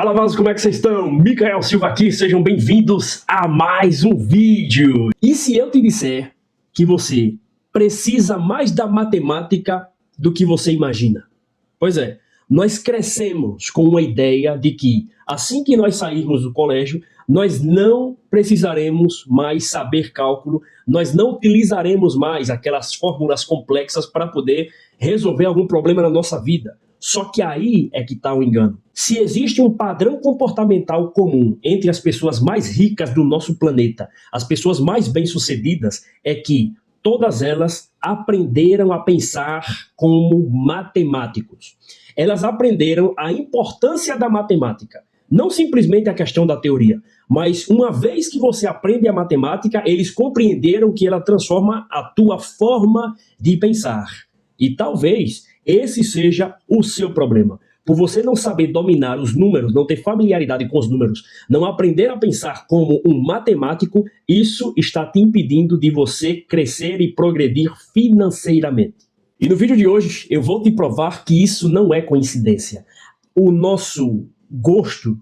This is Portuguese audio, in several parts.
Fala, vasos, como é que vocês estão? Micael Silva aqui, sejam bem-vindos a mais um vídeo. E se eu te disser que você precisa mais da matemática do que você imagina? Pois é, nós crescemos com uma ideia de que assim que nós sairmos do colégio, nós não precisaremos mais saber cálculo, nós não utilizaremos mais aquelas fórmulas complexas para poder resolver algum problema na nossa vida. Só que aí é que está o engano. Se existe um padrão comportamental comum entre as pessoas mais ricas do nosso planeta, as pessoas mais bem-sucedidas, é que todas elas aprenderam a pensar como matemáticos. Elas aprenderam a importância da matemática. Não simplesmente a questão da teoria, mas uma vez que você aprende a matemática, eles compreenderam que ela transforma a tua forma de pensar. E talvez esse seja o seu problema. Por você não saber dominar os números, não ter familiaridade com os números, não aprender a pensar como um matemático, isso está te impedindo de você crescer e progredir financeiramente. E no vídeo de hoje eu vou te provar que isso não é coincidência. O nosso gosto,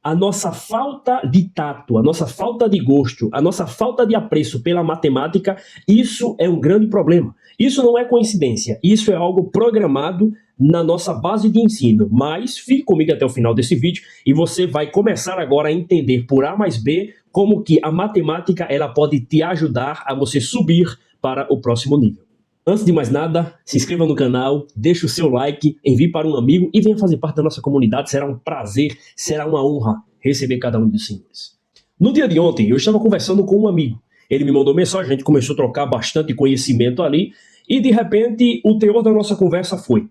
a nossa falta de tato, a nossa falta de gosto, a nossa falta de apreço pela matemática, isso é um grande problema. Isso não é coincidência, isso é algo programado na nossa base de ensino. Mas fique comigo até o final desse vídeo e você vai começar agora a entender por A mais B como que a matemática ela pode te ajudar a você subir para o próximo nível. Antes de mais nada, se inscreva no canal, deixe o seu like, envie para um amigo e venha fazer parte da nossa comunidade. Será um prazer, será uma honra receber cada um dos senhores. No dia de ontem, eu estava conversando com um amigo. Ele me mandou mensagem, a gente começou a trocar bastante conhecimento ali e de repente o teor da nossa conversa foi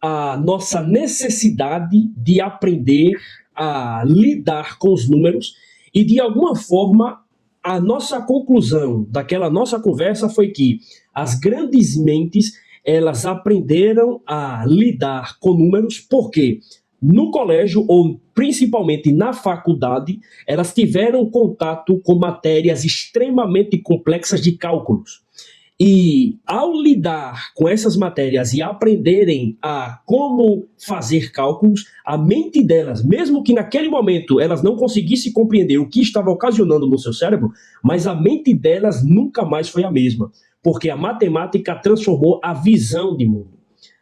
a nossa necessidade de aprender a lidar com os números e de alguma forma a nossa conclusão daquela nossa conversa foi que as grandes mentes, elas aprenderam a lidar com números porque no colégio ou principalmente na faculdade, elas tiveram contato com matérias extremamente complexas de cálculos. E ao lidar com essas matérias e aprenderem a como fazer cálculos, a mente delas, mesmo que naquele momento elas não conseguissem compreender o que estava ocasionando no seu cérebro, mas a mente delas nunca mais foi a mesma, porque a matemática transformou a visão de mundo.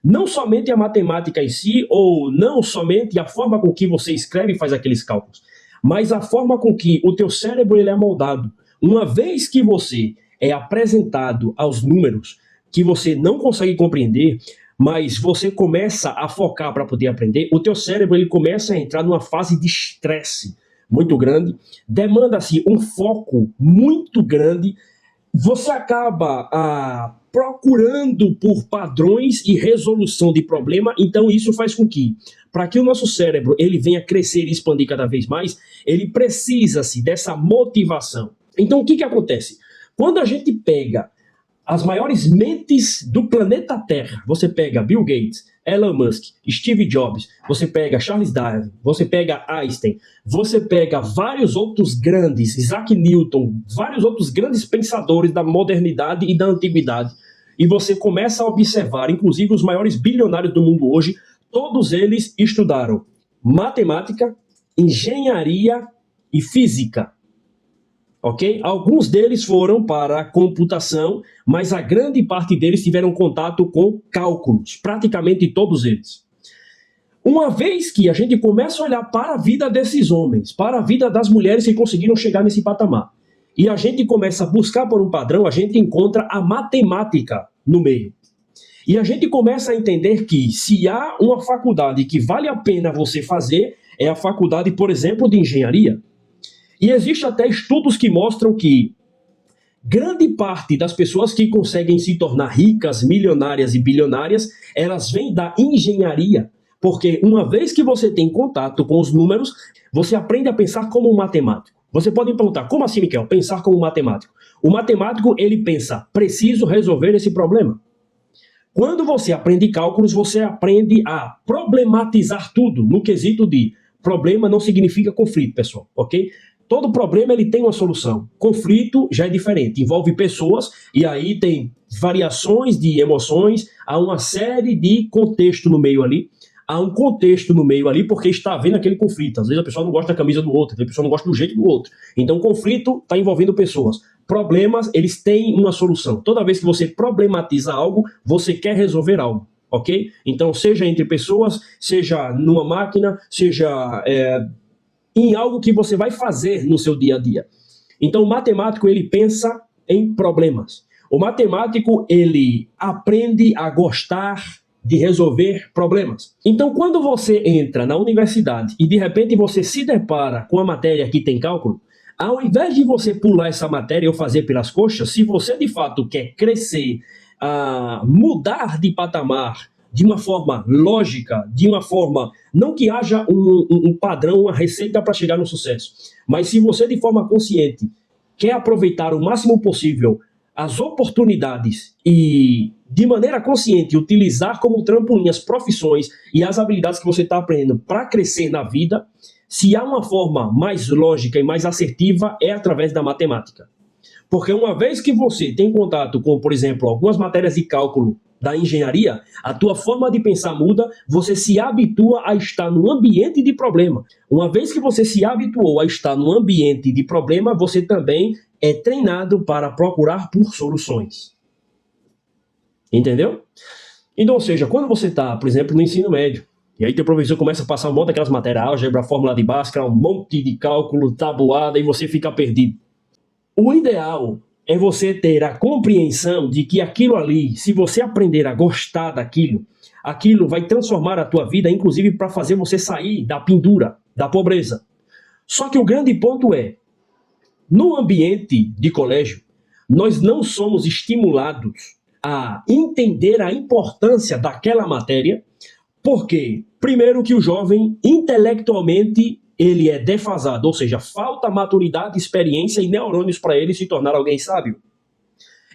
Não somente a matemática em si, ou não somente a forma com que você escreve e faz aqueles cálculos, mas a forma com que o teu cérebro ele é moldado. Uma vez que você é apresentado aos números que você não consegue compreender, mas você começa a focar para poder aprender, o teu cérebro ele começa a entrar numa fase de estresse muito grande, demanda-se um foco muito grande, você acaba procurando por padrões e resolução de problema, então isso faz com que, para que o nosso cérebro ele venha crescer e expandir cada vez mais, ele precisa-se dessa motivação. Então o que acontece? Quando a gente pega as maiores mentes do planeta Terra, você pega Bill Gates, Elon Musk, Steve Jobs, você pega Charles Darwin, você pega Einstein, você pega vários outros grandes, Isaac Newton, vários outros grandes pensadores da modernidade e da antiguidade, e você começa a observar, inclusive os maiores bilionários do mundo hoje, todos eles estudaram matemática, engenharia e física. Ok? Alguns deles foram para a computação, mas a grande parte deles tiveram contato com cálculos, praticamente todos eles. Uma vez que a gente começa a olhar para a vida desses homens, para a vida das mulheres que conseguiram chegar nesse patamar, e a gente começa a buscar por um padrão, a gente encontra a matemática no meio. E a gente começa a entender que se há uma faculdade que vale a pena você fazer, é a faculdade, por exemplo, de engenharia. E existe até estudos que mostram que grande parte das pessoas que conseguem se tornar ricas, milionárias e bilionárias, elas vêm da engenharia. Porque uma vez que você tem contato com os números, você aprende a pensar como um matemático. Você pode me perguntar, como assim, Micael? Pensar como um matemático? O matemático, ele pensa, preciso resolver esse problema. Quando você aprende cálculos, você aprende a problematizar tudo, no quesito de problema não significa conflito, pessoal, ok? Todo problema ele tem uma solução. Conflito já é diferente, envolve pessoas e aí tem variações de emoções, há uma série de contexto no meio ali. há um contexto no meio ali, porque está havendo aquele conflito. Às vezes a pessoa não gosta da camisa do outro, a pessoa não gosta do jeito do outro. Então o conflito está envolvendo pessoas. Problemas, eles têm uma solução. Toda vez que você problematiza algo, você quer resolver algo, ok? Então seja entre pessoas, seja numa máquina, seja em algo que você vai fazer no seu dia a dia. Então o matemático, ele pensa em problemas. O matemático, ele aprende a gostar de resolver problemas. Então, quando você entra na universidade e de repente você se depara com a matéria que tem cálculo, ao invés de você pular essa matéria ou fazer pelas coxas, se você de fato quer crescer, mudar de patamar de uma forma lógica, de uma forma, não que haja um padrão, uma receita para chegar no sucesso, mas se você de forma consciente quer aproveitar o máximo possível as oportunidades e, de maneira consciente, utilizar como trampolim as profissões e as habilidades que você está aprendendo para crescer na vida, se há uma forma mais lógica e mais assertiva, é através da matemática. Porque uma vez que você tem contato com, por exemplo, algumas matérias de cálculo da engenharia, a tua forma de pensar muda, você se habitua a estar no ambiente de problema. Uma vez que você se habituou a estar no ambiente de problema, você também é treinado para procurar por soluções. Entendeu? Então, ou seja, quando você está, por exemplo, no ensino médio, e aí teu professor começa a passar um monte daquelas matérias, álgebra, fórmula de Bhaskara, um monte de cálculo, tabuada, e você fica perdido. O ideal é você ter a compreensão de que aquilo ali, se você aprender a gostar daquilo, aquilo vai transformar a tua vida, inclusive para fazer você sair da pendura, da pobreza. Só que o grande ponto é, no ambiente de colégio, nós não somos estimulados a entender a importância daquela matéria, porque, primeiro, que o jovem, intelectualmente, ele é defasado, ou seja, falta maturidade, experiência e neurônios para ele se tornar alguém sábio.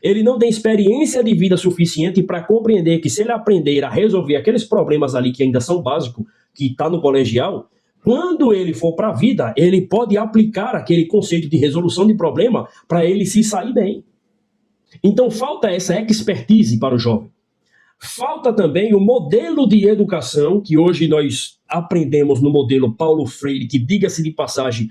Ele não tem experiência de vida suficiente para compreender que se ele aprender a resolver aqueles problemas ali que ainda são básicos, que está no colegial, quando ele for para a vida, ele pode aplicar aquele conceito de resolução de problema para ele se sair bem. Então falta essa expertise para o jovem. Falta também o modelo de educação, que hoje nós aprendemos no modelo Paulo Freire, que, diga-se de passagem,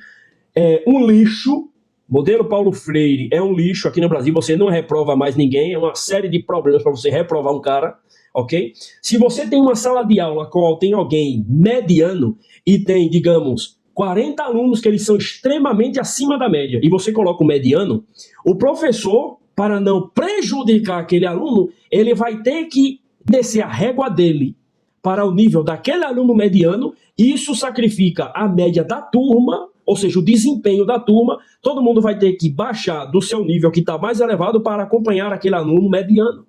é um lixo. O modelo Paulo Freire é um lixo. Aqui no Brasil você não reprova mais ninguém, é uma série de problemas para você reprovar um cara, ok? Se você tem uma sala de aula qual tem alguém mediano e tem, digamos, 40 alunos que eles são extremamente acima da média, e você coloca o mediano, o professor, para não prejudicar aquele aluno, ele vai ter que descer a régua dele para o nível daquele aluno mediano, e isso sacrifica a média da turma, ou seja, o desempenho da turma. Todo mundo vai ter que baixar do seu nível que está mais elevado para acompanhar aquele aluno mediano.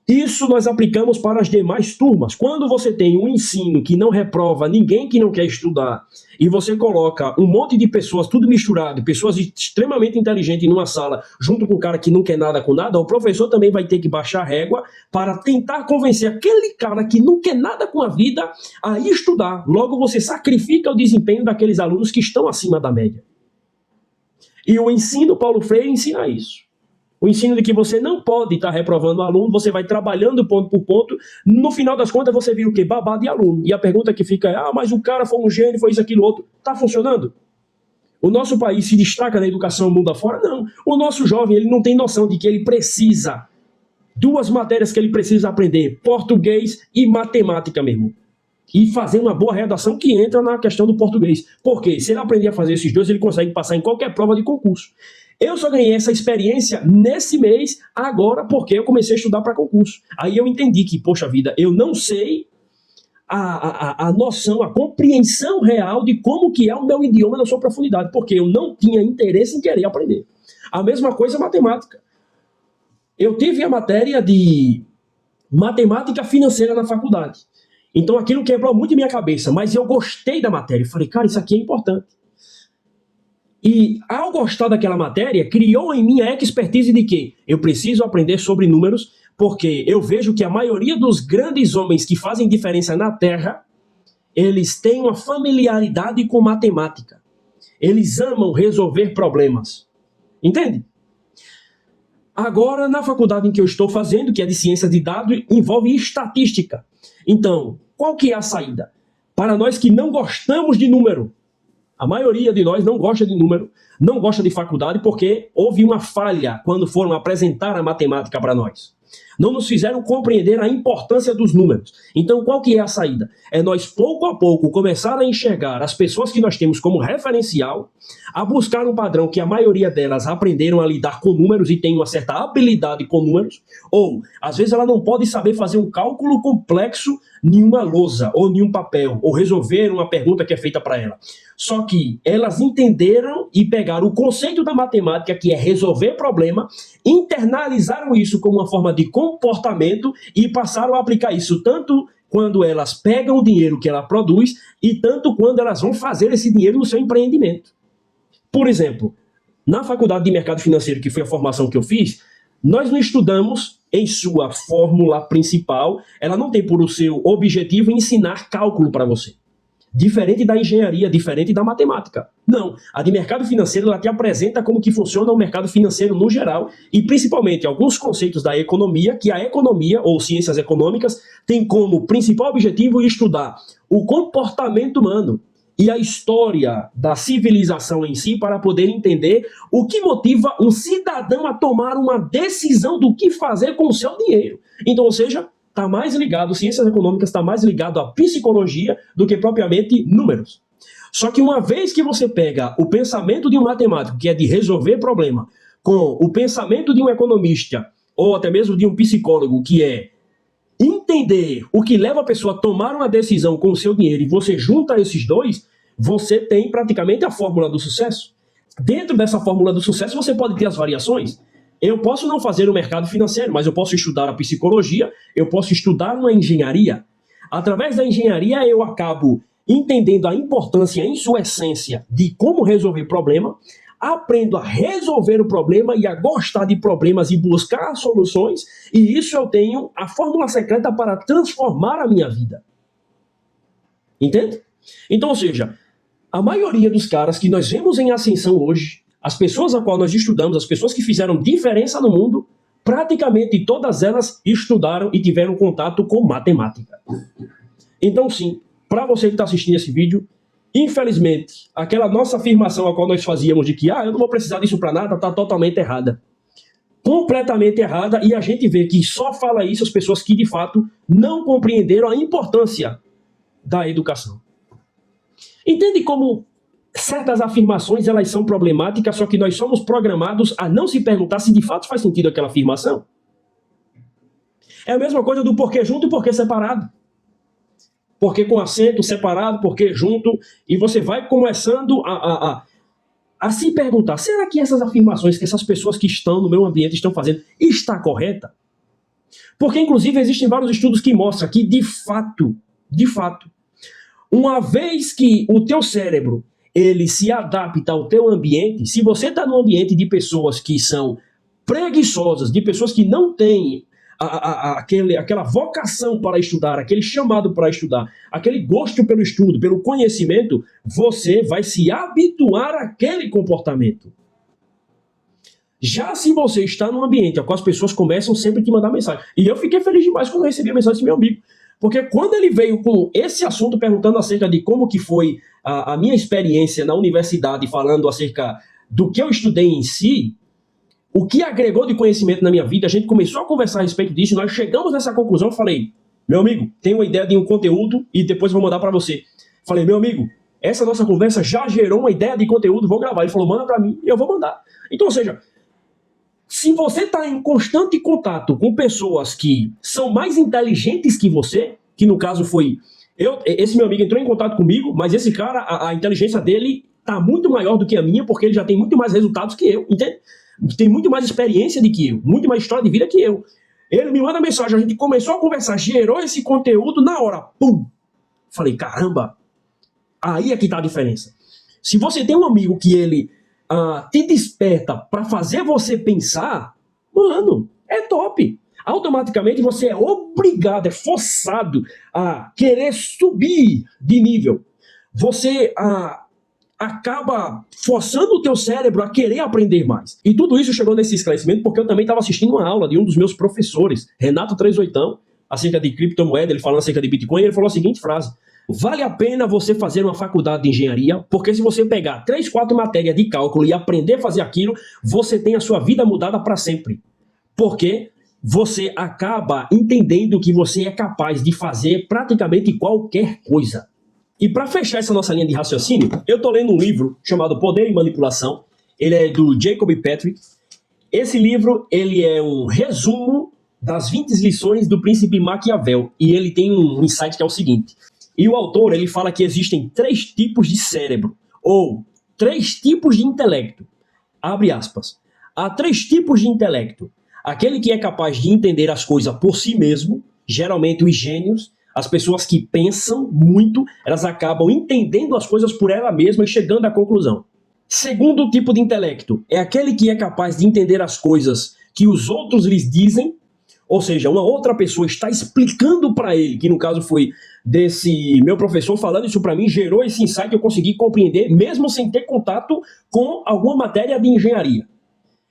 Isso nós aplicamos para as demais turmas. Quando você tem um ensino que não reprova ninguém que não quer estudar, e você coloca um monte de pessoas, tudo misturado, pessoas extremamente inteligentes numa sala, junto com um cara que não quer nada com nada, o professor também vai ter que baixar a régua para tentar convencer aquele cara que não quer nada com a vida a estudar. Logo, você sacrifica o desempenho daqueles alunos que estão acima da média. E o ensino Paulo Freire ensina isso. O ensino de que você não pode estar reprovando o aluno, você vai trabalhando ponto por ponto, no final das contas você vira o quê? Babá de aluno. E a pergunta que fica é, mas o cara foi um gênio, foi isso, aquilo, outro. Está funcionando? O nosso país se destaca na educação mundo afora? Não. O nosso jovem, ele não tem noção de que ele precisa, duas matérias que ele precisa aprender, português e matemática mesmo. E fazer uma boa redação que entra na questão do português. Porque se ele aprender a fazer esses dois, ele consegue passar em qualquer prova de concurso. Eu só ganhei essa experiência nesse mês, agora, porque eu comecei a estudar para concurso. Aí eu entendi que, poxa vida, eu não sei a noção, a compreensão real de como que é o meu idioma na sua profundidade, porque eu não tinha interesse em querer aprender. A mesma coisa matemática. Eu tive a matéria de matemática financeira na faculdade. Então aquilo quebrou muito em minha cabeça, mas eu gostei da matéria. Eu falei, cara, isso aqui é importante. E ao gostar daquela matéria, criou em mim a expertise de que eu preciso aprender sobre números, porque eu vejo que a maioria dos grandes homens que fazem diferença na Terra, eles têm uma familiaridade com matemática. Eles amam resolver problemas. Entende? Agora, na faculdade em que eu estou fazendo, que é de ciência de dados, envolve estatística. Então, qual que é a saída? Para nós que não gostamos de número, a maioria de nós não gosta de número, não gosta de faculdade porque houve uma falha quando foram apresentar a matemática para nós. Não nos fizeram compreender a importância dos números. Então, qual que é a saída? É nós, pouco a pouco, começar a enxergar as pessoas que nós temos como referencial, a buscar um padrão que a maioria delas aprenderam a lidar com números e tem uma certa habilidade com números, ou, às vezes, ela não pode saber fazer um cálculo complexo em uma lousa, ou em um papel, ou resolver uma pergunta que é feita para ela. Só que elas entenderam e pegaram o conceito da matemática, que é resolver problema, internalizaram isso como uma forma de comportamento e passaram a aplicar isso tanto quando elas pegam o dinheiro que ela produz e tanto quando elas vão fazer esse dinheiro no seu empreendimento. Por exemplo, na faculdade de mercado financeiro, que foi a formação que eu fiz, nós não estudamos em sua fórmula principal, ela não tem por o seu objetivo ensinar cálculo para você. Diferente da engenharia, diferente da matemática. Não, a de mercado financeiro ela te apresenta como que funciona o mercado financeiro no geral e principalmente alguns conceitos da economia, que a economia ou ciências econômicas tem como principal objetivo estudar o comportamento humano e a história da civilização em si para poder entender o que motiva um cidadão a tomar uma decisão do que fazer com o seu dinheiro. Então, ou seja, está mais ligado, ciências econômicas está mais ligado à psicologia do que propriamente números. Só que uma vez que você pega o pensamento de um matemático, que é de resolver problema, com o pensamento de um economista, ou até mesmo de um psicólogo, que é entender o que leva a pessoa a tomar uma decisão com o seu dinheiro, e você junta esses dois, você tem praticamente a fórmula do sucesso. Dentro dessa fórmula do sucesso, você pode ter as variações. Eu posso não fazer o mercado financeiro, mas eu posso estudar a psicologia, eu posso estudar uma engenharia. Através da engenharia, eu acabo entendendo a importância em sua essência de como resolver problema, aprendo a resolver o problema e a gostar de problemas e buscar soluções, e isso eu tenho a fórmula secreta para transformar a minha vida. Entende? Então, ou seja, a maioria dos caras que nós vemos em ascensão hoje, as pessoas a qual nós estudamos, as pessoas que fizeram diferença no mundo, praticamente todas elas estudaram e tiveram contato com matemática. Então, sim, para você que está assistindo esse vídeo, infelizmente, aquela nossa afirmação a qual nós fazíamos de que eu não vou precisar disso para nada, está totalmente errada. Completamente errada, e a gente vê que só fala isso as pessoas que, de fato, não compreenderam a importância da educação. Entende como certas afirmações elas são problemáticas, só que nós somos programados a não se perguntar se de fato faz sentido aquela afirmação? É a mesma coisa do porquê junto e porquê separado. Porquê com acento, separado, porquê junto, e você vai começando a se perguntar, será que essas afirmações que essas pessoas que estão no meu ambiente estão fazendo está correta? Porque inclusive existem vários estudos que mostram que de fato, uma vez que o teu cérebro ele se adapta ao teu ambiente, se você está num ambiente de pessoas que são preguiçosas, de pessoas que não têm aquela vocação para estudar, aquele chamado para estudar, aquele gosto pelo estudo, pelo conhecimento, você vai se habituar àquele comportamento. Já se você está num ambiente ao qual as pessoas começam sempre a te mandar mensagem, e eu fiquei feliz demais quando eu recebi a mensagem desse meu amigo, porque quando ele veio com esse assunto perguntando acerca de como que foi a minha experiência na universidade, falando acerca do que eu estudei em si, o que agregou de conhecimento na minha vida, a gente começou a conversar a respeito disso, e nós chegamos nessa conclusão, eu falei, meu amigo, tenho uma ideia de um conteúdo e depois vou mandar para você. Falei, meu amigo, essa nossa conversa já gerou uma ideia de conteúdo, vou gravar. Ele falou, manda para mim, e eu vou mandar. Então, ou seja, se você está em constante contato com pessoas que são mais inteligentes que você, que no caso foi... esse meu amigo entrou em contato comigo, mas esse cara, a inteligência dele está muito maior do que a minha, porque ele já tem muito mais resultados que eu, entende? Tem muito mais experiência do que eu, muito mais história de vida que eu. Ele me manda mensagem, a gente começou a conversar, gerou esse conteúdo na hora, pum! Falei, caramba, aí é que está a diferença. Se você tem um amigo que ele te desperta para fazer você pensar, mano, é top. Automaticamente você é obrigado, é forçado a querer subir de nível. Você acaba forçando o teu cérebro a querer aprender mais. E tudo isso chegou nesse esclarecimento porque eu também estava assistindo uma aula de um dos meus professores, Renato 38, acerca de criptomoeda, ele falando acerca de Bitcoin, ele falou a seguinte frase: vale a pena você fazer uma faculdade de engenharia, porque se você pegar 3, 4 matérias de cálculo e aprender a fazer aquilo, você tem a sua vida mudada para sempre. Porque você acaba entendendo que você é capaz de fazer praticamente qualquer coisa. E para fechar essa nossa linha de raciocínio, eu estou lendo um livro chamado Poder e Manipulação. Ele é do Jacob Patrick. Esse livro ele é um resumo das 20 lições do príncipe Maquiavel. E ele tem um insight que é o seguinte. E o autor ele fala que existem 3 tipos de cérebro, ou 3 tipos de intelecto. Abre aspas. Há 3 tipos de intelecto. Aquele que é capaz de entender as coisas por si mesmo, geralmente os gênios, as pessoas que pensam muito, elas acabam entendendo as coisas por ela mesma e chegando à conclusão. Segundo tipo de intelecto é aquele que é capaz de entender as coisas que os outros lhes dizem, ou seja, uma outra pessoa está explicando para ele, que no caso foi desse meu professor falando isso para mim, gerou esse insight que eu consegui compreender, mesmo sem ter contato com alguma matéria de engenharia.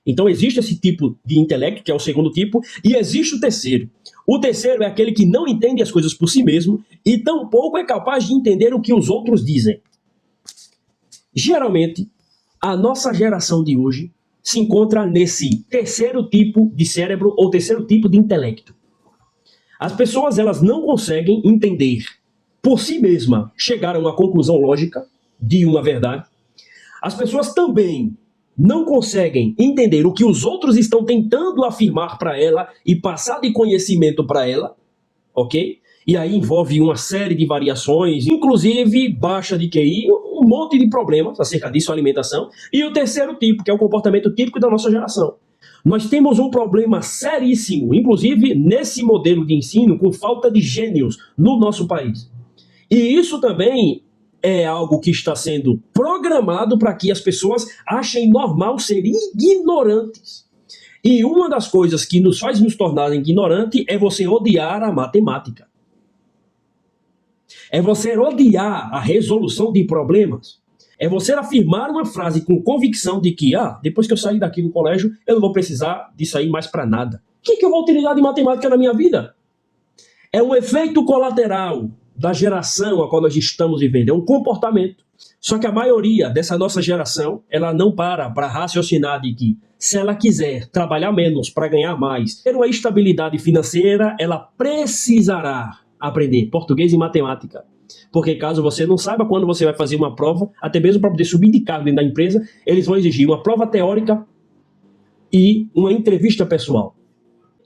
Então existe esse tipo de intelecto, que é o segundo tipo, e existe o terceiro. O terceiro é aquele que não entende as coisas por si mesmo e tampouco é capaz de entender o que os outros dizem. Geralmente, a nossa geração de hoje se encontra nesse terceiro tipo de cérebro ou terceiro tipo de intelecto. As pessoas elas não conseguem entender por si mesma, chegar a uma conclusão lógica de uma verdade. As pessoas também não conseguem entender o que os outros estão tentando afirmar para ela e passar de conhecimento para ela, ok? E aí envolve uma série de variações, inclusive baixa de QI, um monte de problemas acerca disso, alimentação. E o terceiro tipo, que é o comportamento típico da nossa geração. Nós temos um problema seríssimo, inclusive nesse modelo de ensino, com falta de gênios no nosso país. E isso também é algo que está sendo programado para que as pessoas achem normal ser ignorantes. E uma das coisas que nos faz nos tornar ignorantes é você odiar a matemática. É você odiar a resolução de problemas. É você afirmar uma frase com convicção de que, depois que eu sair daqui do colégio, eu não vou precisar disso aí mais para nada. O que eu vou utilizar de matemática na minha vida? É um efeito colateral da geração a qual nós estamos vivendo, é um comportamento. Só que a maioria dessa nossa geração, ela não para raciocinar de que, se ela quiser trabalhar menos para ganhar mais, ter uma estabilidade financeira, ela precisará aprender português e matemática. Porque caso você não saiba, quando você vai fazer uma prova, até mesmo para poder subir de cargo dentro da empresa, eles vão exigir uma prova teórica e uma entrevista pessoal.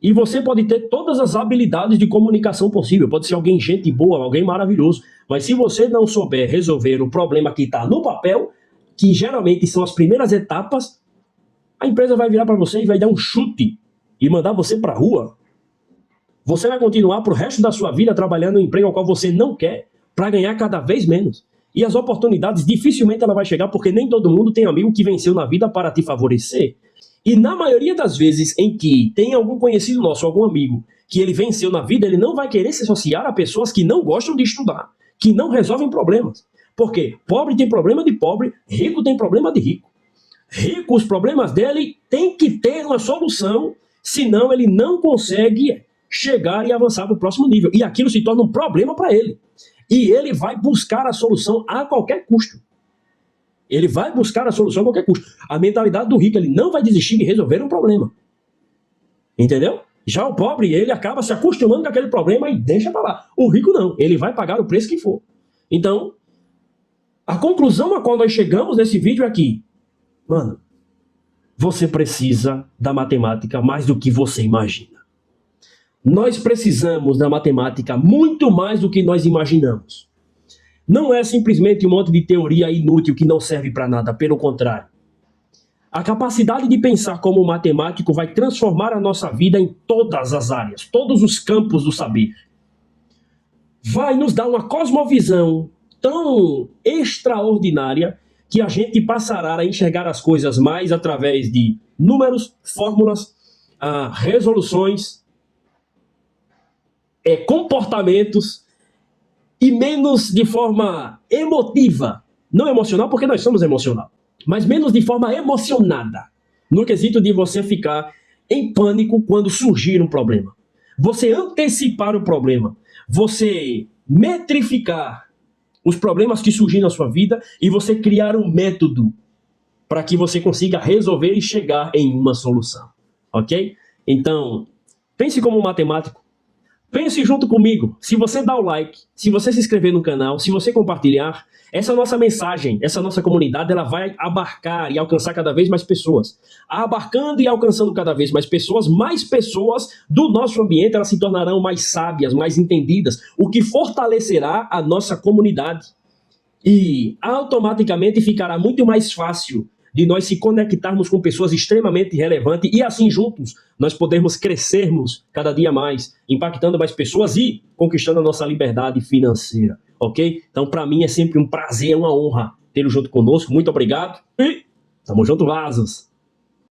E você pode ter todas as habilidades de comunicação possível, pode ser alguém gente boa, alguém maravilhoso, mas se você não souber resolver o problema que está no papel, que geralmente são as primeiras etapas, a empresa vai virar para você e vai dar um chute e mandar você para a rua. Você vai continuar para o resto da sua vida trabalhando em um emprego ao qual você não quer, para ganhar cada vez menos. E as oportunidades dificilmente ela vai chegar, porque nem todo mundo tem amigo que venceu na vida para te favorecer. E na maioria das vezes em que tem algum conhecido nosso, algum amigo, que ele venceu na vida, ele não vai querer se associar a pessoas que não gostam de estudar, que não resolvem problemas. Porque pobre tem problema de pobre, rico tem problema de rico. Rico, os problemas dele tem que ter uma solução, senão ele não consegue chegar e avançar para o próximo nível. E aquilo se torna um problema para ele. E ele vai buscar a solução a qualquer custo. Ele vai buscar a solução a qualquer custo. A mentalidade do rico, ele não vai desistir de resolver um problema. Entendeu? Já o pobre, ele acaba se acostumando com aquele problema e deixa pra lá. O rico não, ele vai pagar o preço que for. Então, a conclusão a qual nós chegamos nesse vídeo é que, mano, você precisa da matemática mais do que você imagina. Nós precisamos da matemática muito mais do que nós imaginamos. Não é simplesmente um monte de teoria inútil que não serve para nada, pelo contrário. A capacidade de pensar como matemático vai transformar a nossa vida em todas as áreas, todos os campos do saber. Vai nos dar uma cosmovisão tão extraordinária que a gente passará a enxergar as coisas mais através de números, fórmulas, resoluções, comportamentos, e menos de forma emotiva. Não emocional, porque nós somos emocional, mas menos de forma emocionada, no quesito de você ficar em pânico quando surgir um problema. você antecipar o problema, você metrificar os problemas que surgem na sua vida e você criar um método para que você consiga resolver e chegar em uma solução, ok? Então, pense como um matemático. Pense junto comigo. Se você dá o like, se você se inscrever no canal, se você compartilhar, essa nossa mensagem, essa nossa comunidade, ela vai abarcar e alcançar cada vez mais pessoas. Abarcando e alcançando cada vez mais pessoas do nosso ambiente, elas se tornarão mais sábias, mais entendidas, o que fortalecerá a nossa comunidade. E automaticamente ficará muito mais fácil de nós se conectarmos com pessoas extremamente relevantes e assim juntos nós podermos crescermos cada dia mais, impactando mais pessoas e conquistando a nossa liberdade financeira, ok? Então para mim é sempre um prazer, uma honra tê-lo junto conosco, muito obrigado e tamo junto, vasos!